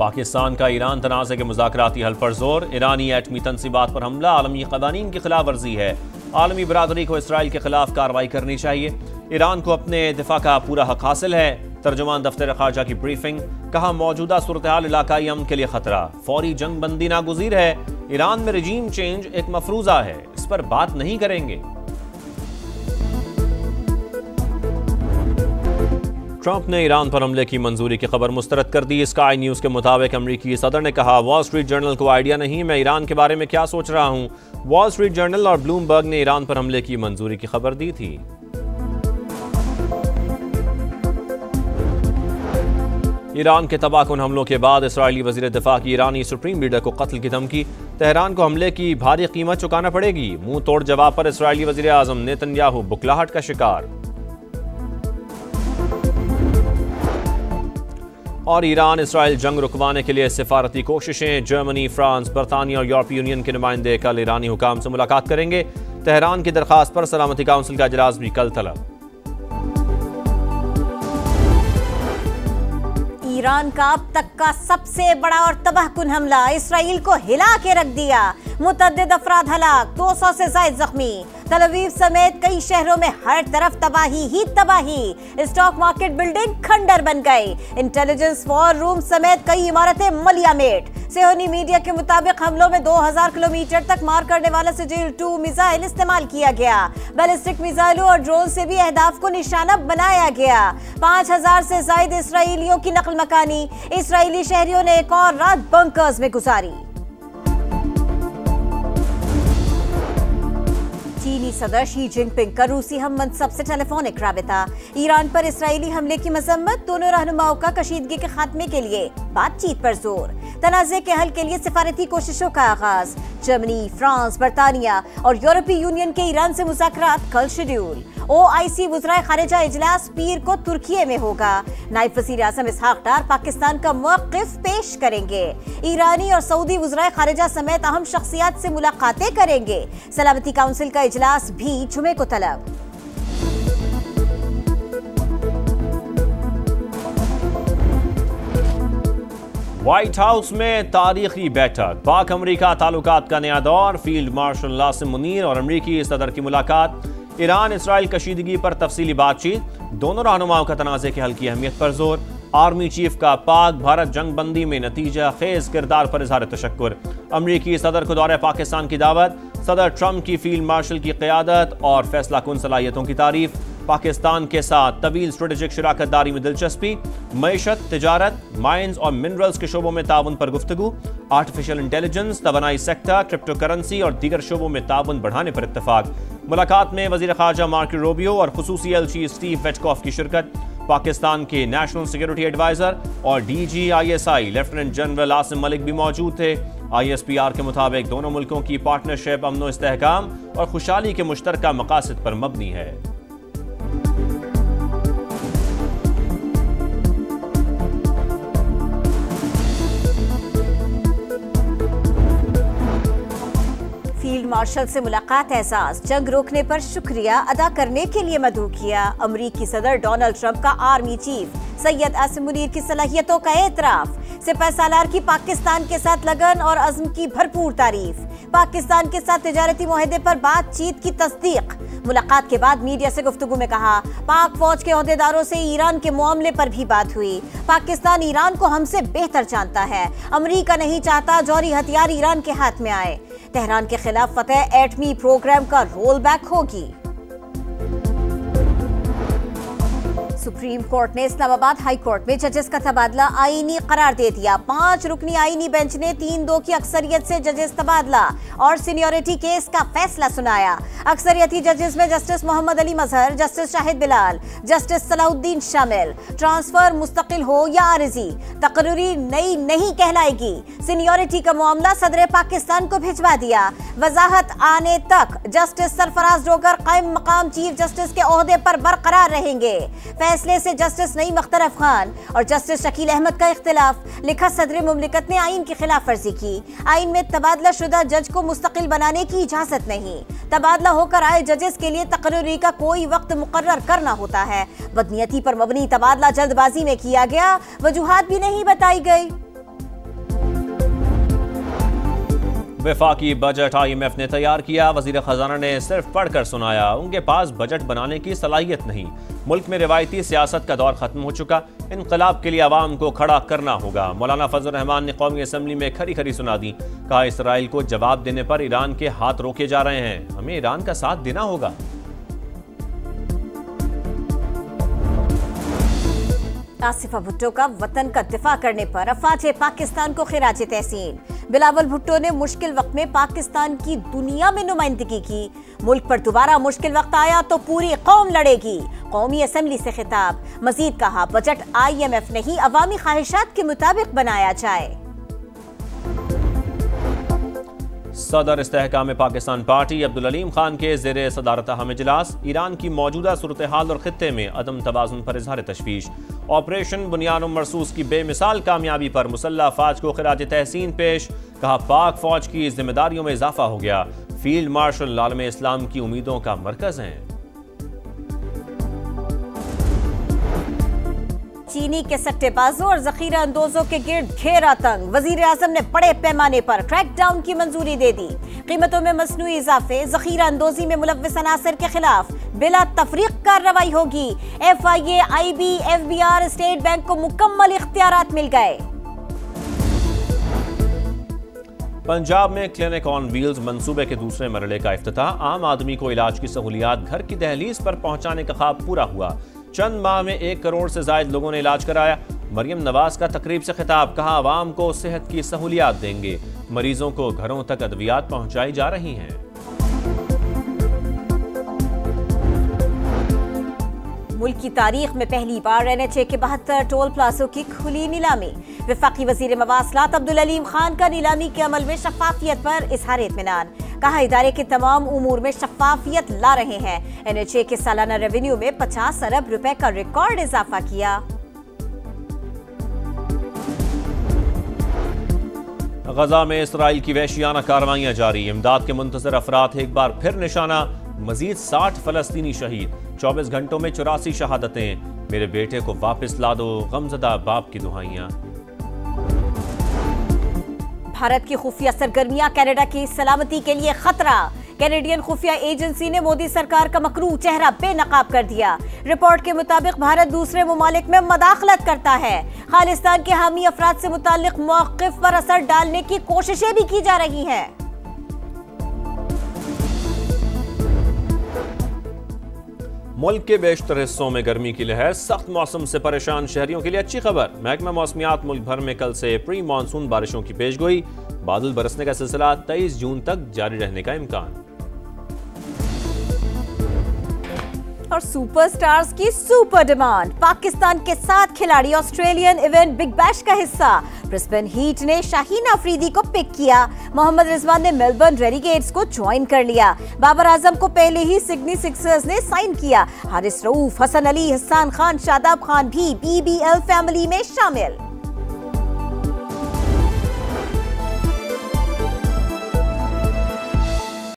पाकिस्तान का ईरान तनाज़े के मुज़ाकराती हल पर जोर। ईरानी एटमी तंसीबात पर हमला आलमी क़वानीन की खिलाफ वर्जी है। आलमी बरादरी को इसराइल के खिलाफ कार्रवाई करनी चाहिए। ईरान को अपने दिफा का पूरा हक हासिल है। तर्जुमान दफ्तर खारजा की ब्रीफिंग। कहा मौजूदा सूरत हाल इलाकाई अमन के लिए खतरा, फौरी जंग बंदी नागुज़ीर है। ईरान में रजीम चेंज एक मफरूजा है, इस पर बात नहीं करेंगे। ट्रंप ने ईरान पर हमले की मंजूरी की खबर मुस्तरद कर दी। स्काई न्यूज़ के मुताबिक अमरीकी सदर ने कहा, वॉल स्ट्रीट जर्नल को आइडिया नहीं मैं ईरान के बारे में क्या सोच रहा हूं। वॉल स्ट्रीट जर्नल और ब्लूमबर्ग ने ईरान पर हमले की मंजूरी की खबर दी थी। ईरान के तबाहकुन हमलों के बाद इसराइली वज़ीर दिफा की ईरानी सुप्रीम लीडर को कत्ल की धमकी। तेहरान को हमले की भारी कीमत चुकाना पड़ेगी। मुंह तोड़ जवाब पर इसराइली वज़ीर आज़म नेतन्याहू बुखलाहट का शिकार। और ईरान इसराइल जंग रुकवाने के लिए सिफारती कोशिशें। जर्मनी, फ्रांस, बरतानिया और यूरोपीय यूनियन के नुमाइंदे कल ईरानी हुकाम से मुलाकात करेंगे। तेहरान की दरखास्त पर सलामती काउंसिल का इजलास भी कल तलब। ईरान का अब तक का सबसे बड़ा और तबाहकुन हमला, इसराइल को हिला के रख दिया। मुतअद्दिद अफराद हलाक, 200 से ज्यादा जख्मी। तल अवीव समेत कई शहरों में हर तरफ तबाही ही तबाही। स्टॉक मार्केट बिल्डिंग खंडर बन गई। इंटेलिजेंस वॉर रूम समेत कई इमारतें मलियामेट। सेहोनी मीडिया के मुताबिक हमलों में 2000 किलोमीटर तक मार करने वाला सिजिल-2 मिसाइल इस्तेमाल किया गया। बैलिस्टिक मिसाइलों और ड्रोन से भी अहदाफ को निशाना बनाया गया। 5000 से ज्यादा इसराइलियों की नकल मकानी। इसराइली शहरियों ने एक और रात बंकर्स में गुजारी। चीनी सदर शी जिनपिंग का रूसी हम मनसब से टेलीफोनिक राबिता। ईरान पर इसराइली हमले की मजम्मत। दोनों रहनुमाओं का कशीदगी के खात्मे के लिए बातचीत पर जोर। तनाज़े के हल के लिए सिफारती कोशिशों का आगाज। जर्मनी, फ्रांस, बरतानिया और यूरोपीय यूनियन के ईरान से मुज़ाकरात कल शेड्यूल। OIC वज़राए खारिजा इजलास पीर को तुर्की में होगा। नायब वज़ीर आज़म इसहाक डार पाकिस्तान का मौक़िफ़ पेश करेंगे। ईरानी और सऊदी वज़राए खारिजा समेत अहम शख्सियात से मुलाकातें करेंगे। सलामती काउंसिल का इजलास भी जुमे को तलब। व्हाइट हाउस में तारीखी बैठक। पाक अमरीका ताल्लुकात का नया दौर। फील्ड मार्शल नासिम मुनीर और अमरीकी सदर की मुलाकात। ईरान इसराइल कशीदगी पर तफसीली बातचीत। दोनों रहनुमाओं का तनाज़े के हल की अहमियत पर जोर। आर्मी चीफ का पाक भारत जंग बंदी में नतीजा खेज किरदार पर इज़हार तशक्कुर। अमरीकी सदर को दौरे पाकिस्तान की दावत। सदर ट्रंप की फील्ड मार्शल की क़यादत और फैसला कुन सलाहियतों की तारीफ। पाकिस्तान के साथ तवील स्ट्रेटेजिक शराकत दारी में दिलचस्पी। मईशत, तिजारत, माइंस और मिनरल्स के शोबों में ताउन पर गुफ्तगू। आर्टिफिशियल इंटेलिजेंस, तवानाई सेक्टर, क्रिप्टो करेंसी और दीगर शोबों में ताउन बढ़ाने पर इत्तफाक। मुलाकात में वज़ीर ख़ारजा मार्को रूबियो और खुसूसी एलची स्टीव वेटकॉफ की शिरकत। पाकिस्तान के नेशनल सिक्योरिटी एडवाइजर और DG ISI lieutenant general Asim Malik भी मौजूद थे। ISPR के मुताबिक दोनों मुल्कों की पार्टनरशिप अमन व इस्तेहकाम और खुशहाली के मुश्तरका मकासद पर मबनी है। फील्ड मार्शल से मुलाकात एहसास। जंग रोकने पर शुक्रिया अदा करने के लिए मदऊ किया। अमरीकी सदर डोनाल्ड ट्रंप का आर्मी चीफ सैयद आसिम मुनीर की सलाहियतों का एतराफ। सिपह सालार की पाकिस्तान के साथ लगन और अज़्म की भरपूर तारीफ। पाकिस्तान के साथ तिजारती मुआहदे पर बातचीत की तस्दीक। मुलाकात के बाद मीडिया से गुफ्तगू में कहा, पाक फौज के ओहदेदारों से ईरान के मामले पर भी बात हुई। पाकिस्तान ईरान को हमसे बेहतर जानता है। अमरीका नहीं चाहता जौहरी हथियार ईरान के हाथ में आए। तेहरान के खिलाफ फतह एटमी प्रोग्राम का रोल बैक होगी। सुप्रीम कोर्ट ने इस्लामाबाद हाई कोर्ट में जजेस का तबादला आईनी करार दे दिया। 5 रुकनी आईनी बेंच ने 3-2 की अक्सरियत से जजेस तबादला और सीनियरिटी केस का फैसला सुनाया। अक्सरियती जजेस में जस्टिस मोहम्मद अली मजहर, जस्टिस शाहिद बिलाल, जस्टिस सलाउद्दीन शामिल। ट्रांसफर मुस्तकिल हो या आरिजी, तकरीरी नई नहीं कहलाएगी। सीनियरिटी का मामला सदर पाकिस्तान को भिजवा दिया। वजाहत आने तक जस्टिस सरफराज डोगर कायम मकाम चीफ जस्टिस के ओहदे पर बरकरार रहेंगे। फैसले से जस्टिस नईम अख्तर खान और जस्टिस शकील अहमद का इख्तिलाफ। लिखा, सदर मुमलिकत ने आइन की खिलाफ वर्जी की। आइन में तबादला शुदा जज को मुस्तकिल बनाने की इजाजत नहीं। तबादला होकर आए जजेस के लिए तकरीरी का कोई वक्त मुकर्रर करना होता है। बदनीयती पर मबनी तबादला जल्दबाजी में किया गया, वजूहात भी नहीं बताई गई। वफाकी बजट IMF ने तैयार किया, वजीर खजाना ने सिर्फ पढ़कर सुनाया। उनके पास बजट बनाने की सलाहियत नहीं। मुल्क में रिवायती सियासत का दौर खत्म हो चुका, इनकलाब के लिए आवाम को खड़ा करना होगा। मौलाना फजल रहमान ने कौमी असम्बली में खरी खरी सुना दी। कहा, इसराइल को जवाब देने पर ईरान के हाथ रोके जा रहे हैं, हमें ईरान का साथ देना होगा। आसिफा भुट्टो का वतन का दिफा करने पर अफवाज पाकिस्तान को खिराज तहसीन। बिलावल भुट्टो ने मुश्किल वक्त में पाकिस्तान की दुनिया में नुमाइंदगी की। मुल्क पर दोबारा मुश्किल वक्त आया तो पूरी कौम लड़ेगी। कौमी असम्बली से खिताब। मजीद कहा, बजट IMF नहीं अवामी ख्वाहिशात के मुताबिक बनाया जाए। सदर इस्तेहकाम पाकिस्तान पार्टी अब्दुल अलीम खान के ज़ेरे सदारत अहम इजलास। ईरान की मौजूदा सूरत हाल और खित्ते में अदम तवाज़ुन पर इजहार तशवीश। ऑपरेशन बुनियान मरसूस की बेमिसाल कामयाबी पर मुसल्लह अफवाज को खिराज तहसीन पेश। कहा, पाक फौज की जिम्मेदारियों में इजाफा हो गया। फील्ड मार्शल आलम इस्लाम की उम्मीदों का मरकज हैं। चीनी के सट्टेबाजों और जखीरा अंदोजों के गिर्द घेरा तंग। वजीर आजम ने बड़े पैमाने पर क्रैकडाउन की मंजूरी दे दी। कीमतों में मसनूई इजाफे, जखीरा अंदोजी में मुलव्विस अनासर के खिलाफ बिला तफरीक कार्रवाई होगी। FIA, IB, FBR, state bank को मुकम्मल इख्तियारात मिल गए। पंजाब में क्लिनिक ऑन व्हील्स मंसूबे के दूसरे मरहले का इफ्तिताह। आम आदमी को इलाज की सहूलियात घर की दहलीज पर पहुंचाने का ख्वाब पूरा हुआ। चंद माह में 1 करोड़ से जायद लोगों ने इलाज कराया। मरियम नवाज का तकरीब से खिताब। कहा, आवाम को सेहत की सहूलियात देंगे। मरीजों को घरों तक अद्वियात पहुंचाई जा रही हैं। मुल्क की तारीख में पहली बार NHA के 72 टोल प्लाजों की खुली नीलामी। वफाकी वजीर मवासलात अब्दुल अलीम खान का नीलामी के अमल में शफाफियत पर इजहार इत्मीनान। कहा, इदारे के तमाम उमूर में शफाफियत ला रहे हैं। NHA के सालाना रेवेन्यू में 50 अरब रुपए का रिकॉर्ड इजाफा किया। गजा में इसराइल की वहशियाना कार्रवाइयां जारी। इमदाद के मुंतजर अफराद एक बार फिर निशाना। मजीद 60 फलस्तीनी शहीद। 24 घंटों में 84 शहादतें। मेरे बेटे को वापस ला दो, गमजदा बाप की दुहाइयां। भारत की खुफिया सरगर्मियां कनाडा की सलामती के लिए खतरा। कैनेडियन खुफिया एजेंसी ने मोदी सरकार का मकरूह चेहरा बेनकाब कर दिया। रिपोर्ट के मुताबिक भारत दूसरे ममालिक में मदाखलत करता है। खालिस्तान के हामी अफराद से मुताल्लिक मौक़िफ़ पर असर डालने की कोशिशें भी की जा रही हैं। मुल्क के बेशतर हिस्सों में गर्मी की लहर। सख्त मौसम से परेशान शहरियों के लिए अच्छी खबर। महकमा मौसमियात मुल्क भर में कल से प्री मानसून बारिशों की पेशगोई। बादल बरसने का सिलसिला 23 जून तक जारी रहने का इम्कान। और सुपरस्टार्स की सुपर डिमांड। पाकिस्तान के 7 खिलाड़ी ऑस्ट्रेलियन इवेंट बिग बैश का हिस्सा। ब्रिस्बेन हीट ने शाहीन अफरीदी को पिक किया। मोहम्मद रिजवान ने मेलबर्न रेनिगेट्स को ज्वाइन कर लिया। बाबर आजम को पहले ही सिडनी सिक्सर्स ने साइन किया। हारिस रऊफ, हसन अली, हसन खान, शादाब खान भी BBL फैमिली में शामिल।